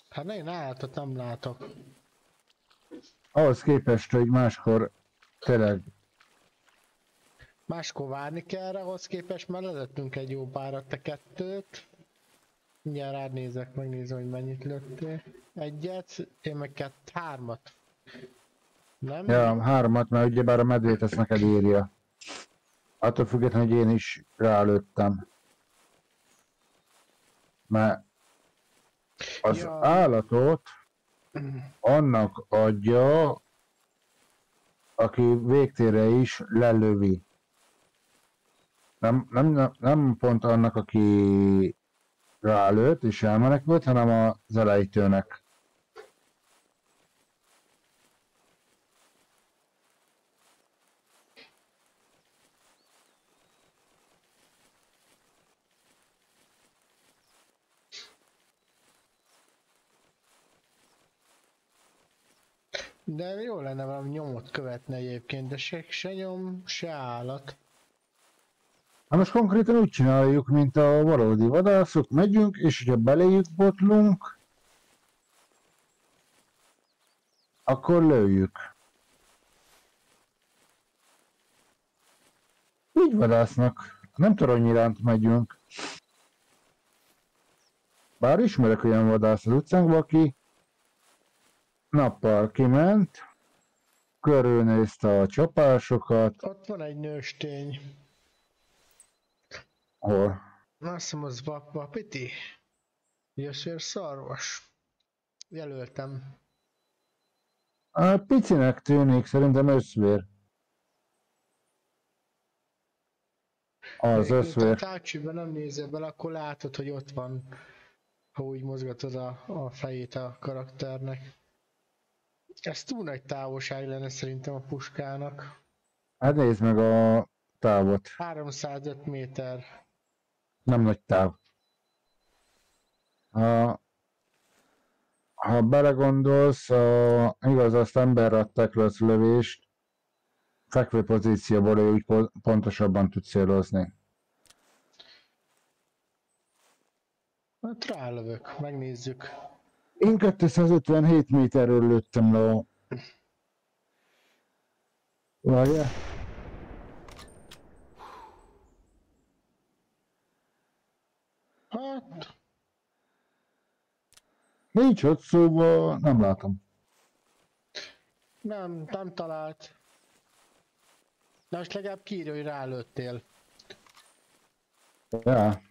A: Hát én állatot nem látok.
B: Ahhoz képest, hogy máskor tényleg...
A: Máskor várni kell, ahhoz képest már lelőttünk egy jó párat, te 2-t. Mindjárt rád nézek, megnézem, hogy mennyit lőttél. 1-et, én meg 3-at. Nem?
B: Ja, 3-at, mert ugyebár a medvét ezt neked írja. Attól függetlenül, hogy én is rálőttem. Mert az állatot annak adja, aki végtére is lelövi. Nem pont annak, aki rálőtt és elmenekült, hanem az elejtőnek.
A: De jó lenne valami nyomot követni egyébként, de se nyom, se állat.
B: Hát most konkrétan úgy csináljuk, mint a valódi vadászok, megyünk, és hogyha beléjük botlunk, akkor lőjük. Így vadásznak. Nem torony iránt megyünk. Bár ismerek olyan vadász az utcánkban, aki nappal kiment, körülnézte a csapásokat.
A: Ott van egy nőstény.
B: Hol?
A: Azt hiszem az Vapiti. Jössér szarvas. Jelöltem.
B: Picinek tűnik, szerintem összvér. Az összvér.
A: A tácsűben nem nézel bele, akkor látod, hogy ott van, ha úgy mozgatod a fejét a karakternek. Ez túl nagy távolság lenne szerintem a puskának.
B: Hát nézd meg a távot.
A: 305 méter.
B: Nem nagy táv. Ha belegondolsz, igaz, azt emberre adták le az lövést, fekvő pozícióból úgy pontosabban tud célozni.
A: Hát rálövök, megnézzük.
B: Én 257 méterről lőttem le. Várjál.
A: Hát...
B: Nincs ott, szóval nem látom.
A: Nem talált. De most legalább kiírja, hogy rálőttél.
B: Ja.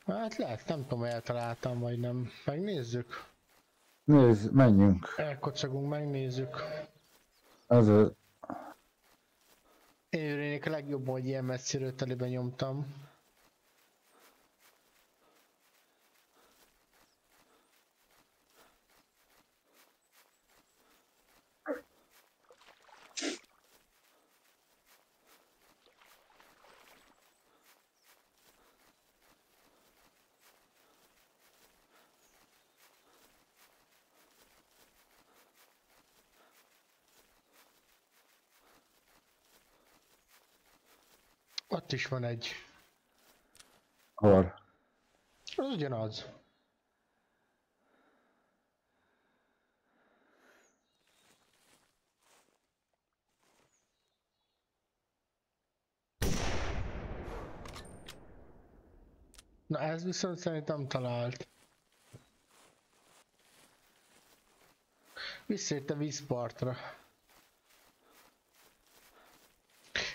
A: Hát lehet, nem tudom, eltaláltam vagy nem. Megnézzük.
B: Nézd, menjünk.
A: Elkocogunk, megnézzük.
B: Ez a...
A: Én örülnék a legjobban, hogy ilyen messziről telibe nyomtam. Ott is van egy.
B: Hol?
A: Az ugyanaz. Na ez viszont szerintem talált. Visszaért a vízpartra.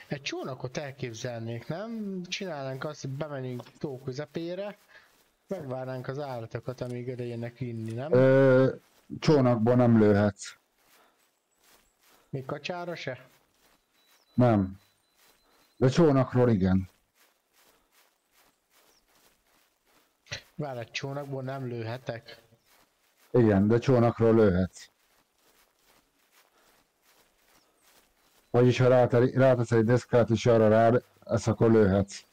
A: Egy csónakot elképzelnék, nem? Csinálnánk azt, hogy bemenjünk tó közepére, megvárnánk az állatokat, amíg ödejönnek inni, nem?
B: Csónakból nem lőhetsz.
A: Még kacsára se?
B: Nem. De csónakról igen.
A: Vár, egy csónakból nem lőhetek.
B: Igen, de csónakról lőhetsz. Vagyis ha rátesz egy deszkát és arra rád, ezt akkor lőhetsz.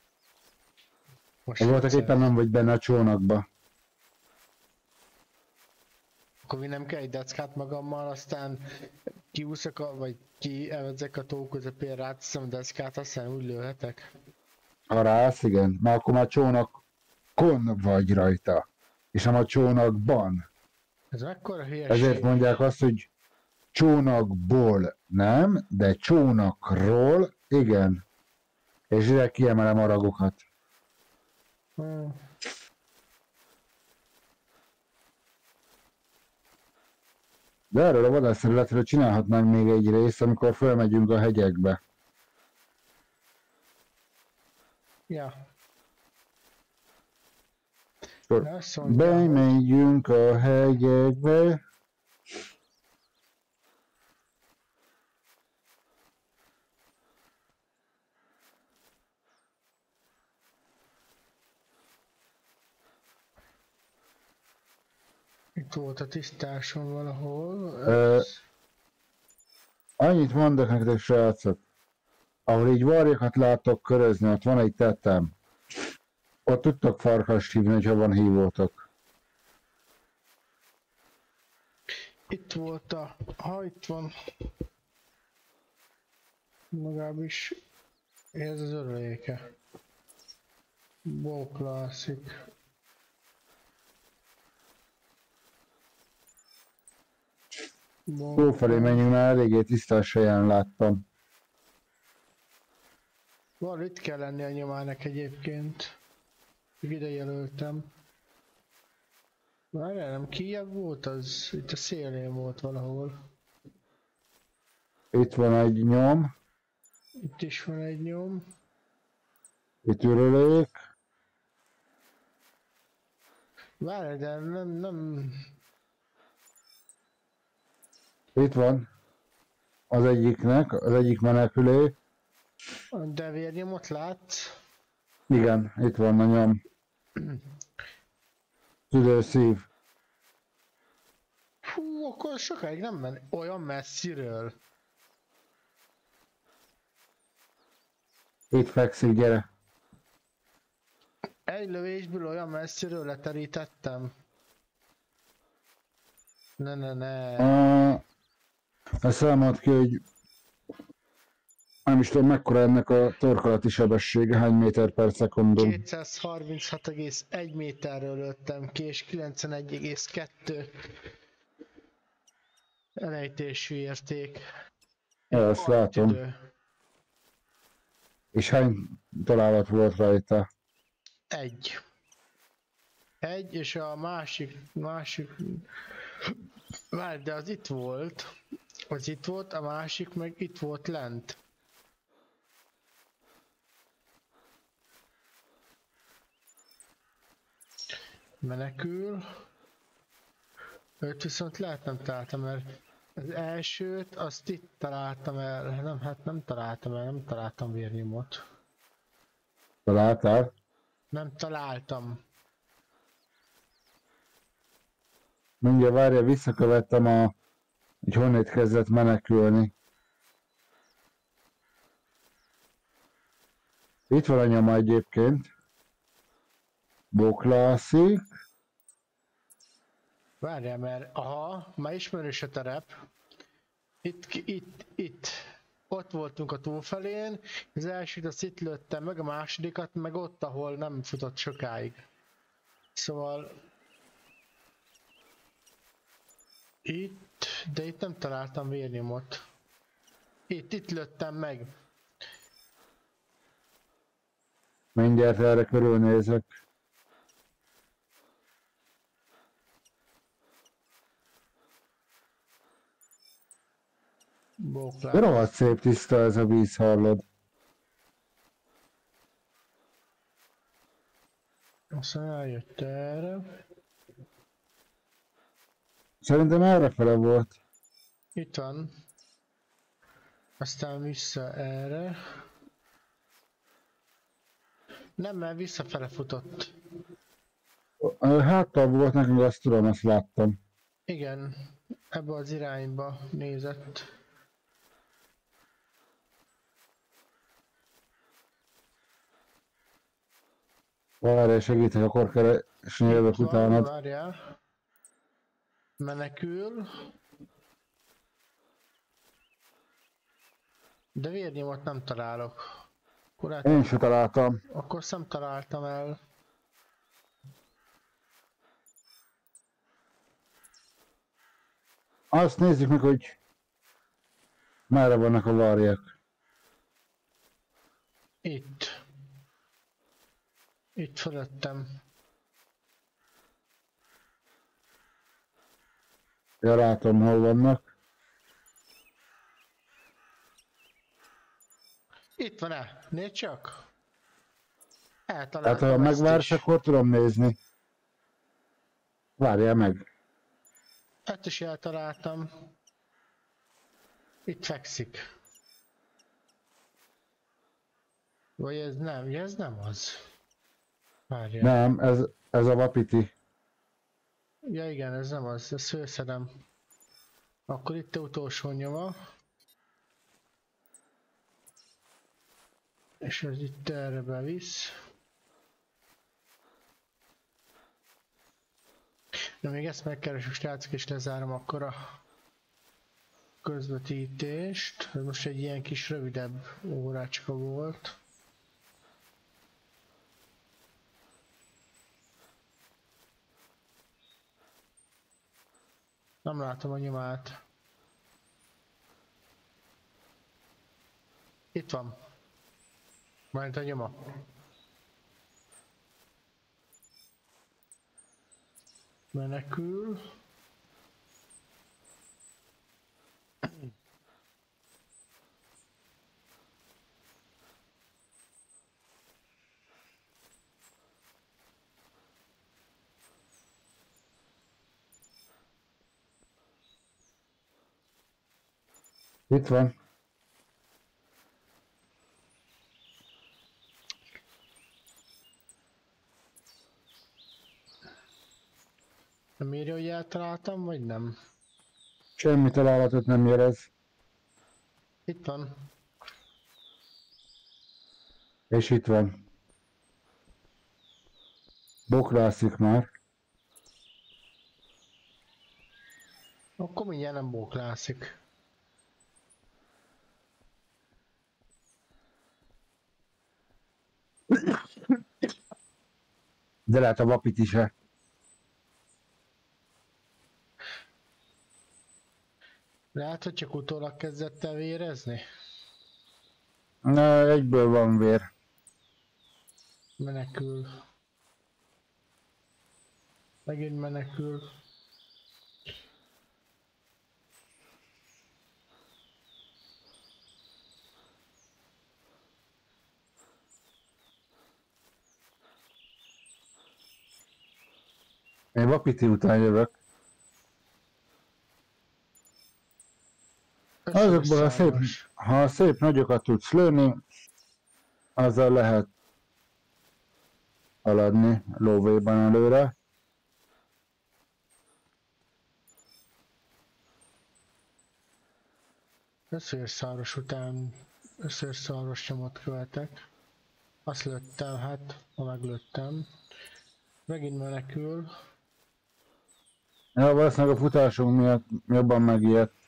B: Voltak éppen nem vagy benne a csónakba.
A: Akkor vinnem kell egy deckát magammal, aztán kiúszok, vagy kievezek a tó közepén, ráteszem a deszkát, aztán úgy lőhetek.
B: Ha rász, igen, mert akkor már csónakon vagy rajta. És nem a csónakban.
A: Ez mekkora hülyeség.
B: Ezért mondják azt, hogy csónakból nem, de csónakról igen. És ide kiemelem a ragokat. De erről a vadászterületről csinálhatnánk még egy részt, amikor felmegyünk a hegyekbe.
A: Ja.
B: Bemegyünk a hegyekbe.
A: Itt volt a tisztáson valahol.
B: Annyit mondok nektek, srácok. Ahol így varjakat látok körözni, ott van egy tetem. Ott tudtok farkast hívni, ha van hívótok.
A: Itt volt a... Ha itt van... Legalábbis... Ez az örüléke. Bow Classic.
B: Jó felé menjünk, már eléggé tisztás helyen láttam.
A: Van, itt kell lenni a nyomának egyébként. Ide jelöltem. Várjál, nem kijebb volt az? Itt a szélén volt valahol.
B: Itt van egy nyom.
A: Itt is van egy nyom.
B: Itt ürülék.
A: Várj, de nem...
B: Itt van. Az egyiknek, az egyik menekülő.
A: De vérnyomot látsz?
B: Igen, itt van a nyom. Tüdőszív.
A: Hú, akkor sokáig nem menni. Olyan messziről.
B: Itt fekszik, gyere.
A: Egy lövésből olyan messziről leterítettem. Ne.
B: Ezt elmond ki, hogy nem is tudom mekkora ennek a torkolati sebessége, hány méter per szekundum.
A: 236,1 méterről lőttem ki, és 91,2 elejtésű érték.
B: Ezt látom. És hány találat volt rajta?
A: Egy, és a másik... Várj, de az itt volt, a másik meg itt volt lent. Menekül. Őt viszont lehet nem találtam, mert az elsőt azt itt találtam el, nem találtam vérnyomot.
B: Találtál?
A: Nem találtam.
B: Mindjárt várja, visszakövettem hogy honnét kezdett menekülni. Itt van a nyoma egyébként. Bow Classic.
A: Várjál, mert már ismerős a terep. Itt. Ott voltunk a túlfelén, az elsőt azt itt lőttem meg, a másodikat meg ott, ahol nem futott sokáig. Szóval... de itt nem találtam vérnyomot. Itt lőttem meg.
B: Mindjárt erre körülnézek. De rohadt szép tiszta ez a víz, hallod.
A: Aztán eljött erre.
B: Szerintem errefele volt.
A: Itt van. Aztán vissza erre. Nem, mert visszafele futott.
B: Háttal volt nekünk, azt tudom, azt láttam.
A: Igen, ebbe az irányba nézett.
B: Várjál, segítek, akkor keresni jövök utánad.
A: Várjál. Menekül. De vérnyomot nem találok.
B: Én se találtam.
A: Akkor nem találtam el.
B: Azt nézzük meg, hogy merre vannak a varjak.
A: Itt. Itt fölöttem.
B: Ja, látom, hol vannak.
A: Itt van-e? Nézd csak! Eltaláltam.
B: Tehát ha megvársz, akkor tudom nézni. Várjál meg.
A: Ezt is eltaláltam. Itt fekszik. Vagy ez nem? Ez nem az. Várjál.
B: Nem, ez a Wapiti.
A: Ja igen, ez nem az, ezt fölszedem. Akkor itt a utolsó nyoma. És ez itt erre bevisz. De még ezt megkeresünk, srácok, és lezárom akkor a közvetítést. Ez most egy ilyen kis rövidebb órácska volt. Nem látom a nyomát. Itt van. Majd a nyoma. Menekül.
B: Itt van.
A: Nem írja, hogy eltaláltam, vagy nem?
B: Semmi találatot nem érez.
A: Itt van.
B: És itt van. Bokrászik már.
A: Akkor mindjárt nem bóklászik.
B: De lehet a vapit is -e.
A: Lehet, hogy csak utólag kezdett el vérezni?
B: Na, egyből van vér.
A: Menekül. Megint menekül.
B: Én vapiti után jövök. Azokból ha szép nagyokat tudsz lőni, azzal lehet haladni lóvéban előre.
A: Összőrszáros után összőrszáros nyomot követek. Azt lőttem, hát, ha meglőttem. Megint menekül.
B: Ja, valószínűleg a futásunk miatt jobban megijedt.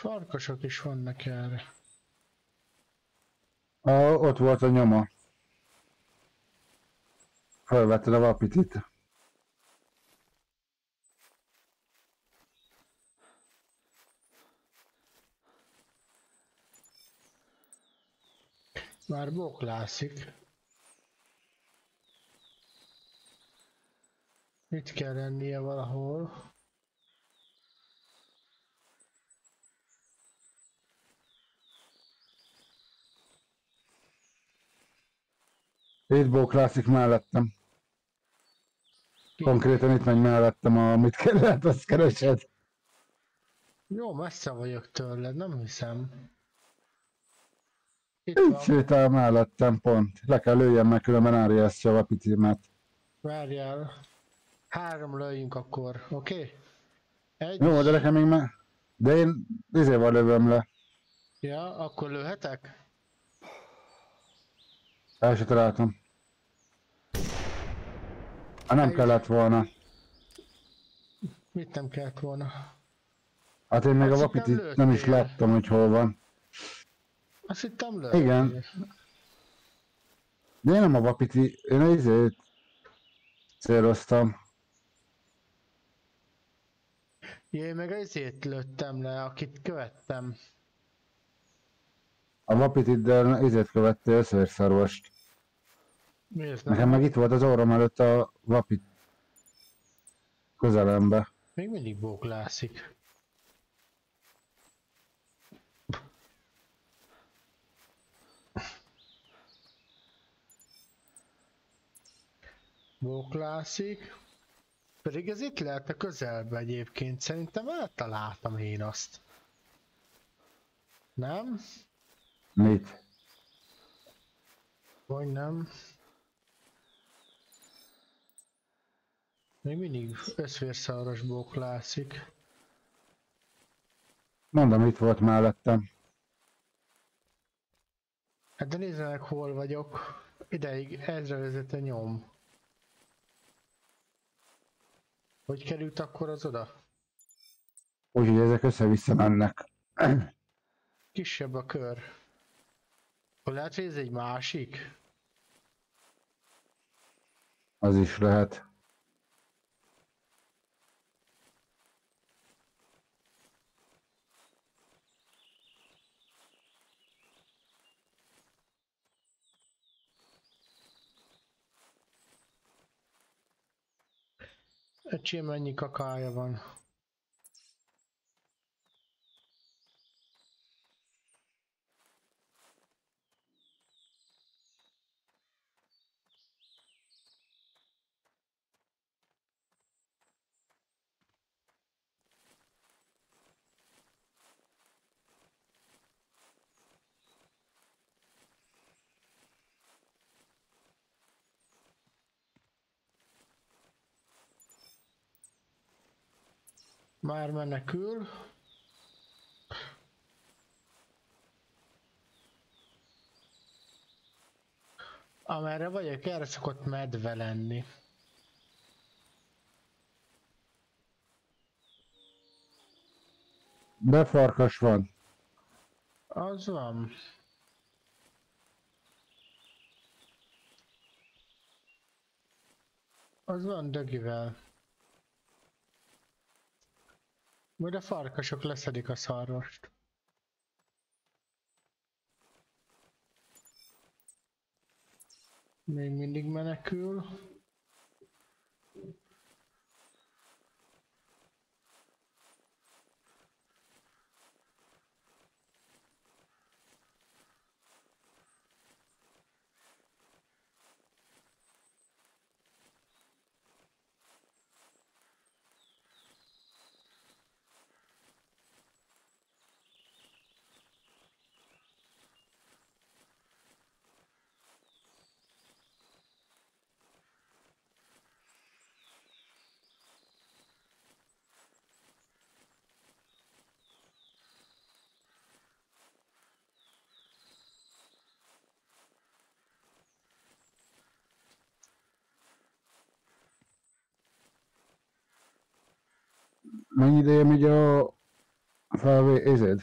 A: Farkasok is vannak erre.
B: Ott volt a nyoma. Felvetted a vapitit.
A: Már boklászik. Itt kell lennie valahol.
B: Itt bóklászik mellettem. Konkrétan itt megy mellettem, amit kellett, azt keresed.
A: Jó, messze vagyok tőled, nem hiszem. Itt
B: Itt
A: van.
B: sétál mellettem pont. Le kell lőjem meg, különben áriasztja a vapitimet.
A: Várjál. 3 lőjünk akkor, oké? Egy.
B: Jó, de nekem még de én izéval lövöm le.
A: Ja, akkor lőhetek?
B: El se találtam. Nem kellett volna.
A: Mit nem kellett volna?
B: Hát én még a
A: Azt
B: vapitit
A: hittem
B: nem is
A: lőttél.
B: láttam, hogy hol van.
A: Azt hittem lőttél.
B: Igen. De én nem a vapiti, én az izét céloztam.
A: Jé, meg ezért lőttem le, akit követtem.
B: A vapitiddel izét követtél szőrszarvast.
A: Mi ez
B: Nekem meg itt volt az orrom előtt a vapit közelembe.
A: Még mindig bóklászik. Bóklászik. Pedig ez itt lehet a közelben egyébként. Szerintem eltaláltam én azt. Nem?
B: Mit?
A: Vagy nem? Még mindig összvérszáros bók látszik.
B: Mondom, itt volt mellettem.
A: Hát de nézd meg, hol vagyok. Ideig ezre vezet a nyom. Hogy került akkor az oda?
B: Úgyhogy ezek össze-vissza mennek.
A: Kisebb a kör. Hol lehet, hogy ez egy másik?
B: Az is lehet.
A: Öcsém, mennyi kakája van? Már menekül. Amerre vagyok, erre szokott medve lenni.
B: De farkas van.
A: Az van. Az van dögivel. Majd a farkasok leszedik a szarvast. Még mindig menekül.
B: Mennyi ideje megy a felvézed?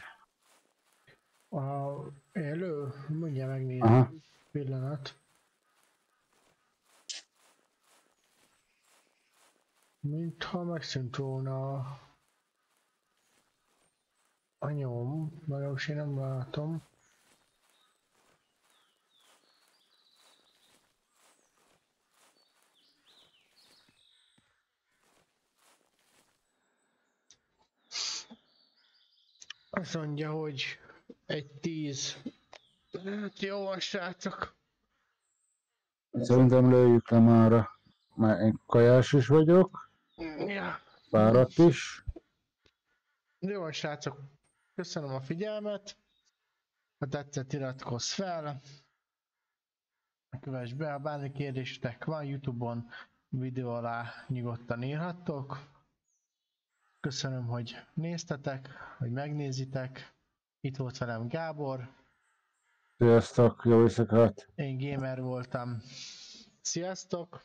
A: A élő? Mindjárt megnézem.
B: Aha.
A: Pillanat. Mintha megszűnt volna a nyom, legalábbis én nem látom. Azt mondja, hogy egy 10. Hát jó van, srácok.
B: Szerintem lőjük le mára. Mert én kajás is vagyok.
A: Ja.
B: Fáradt is.
A: Jó van, srácok. Köszönöm a figyelmet. Ha tetszett, iratkozz fel. Kövess be, ha bármi kérdésetek van YouTube-on, videó alá nyugodtan írhattok. Köszönöm, hogy néztetek, hogy megnézitek. Itt volt velem Gábor.
B: Sziasztok, jó éjszakát!
A: Én gamer voltam. Sziasztok!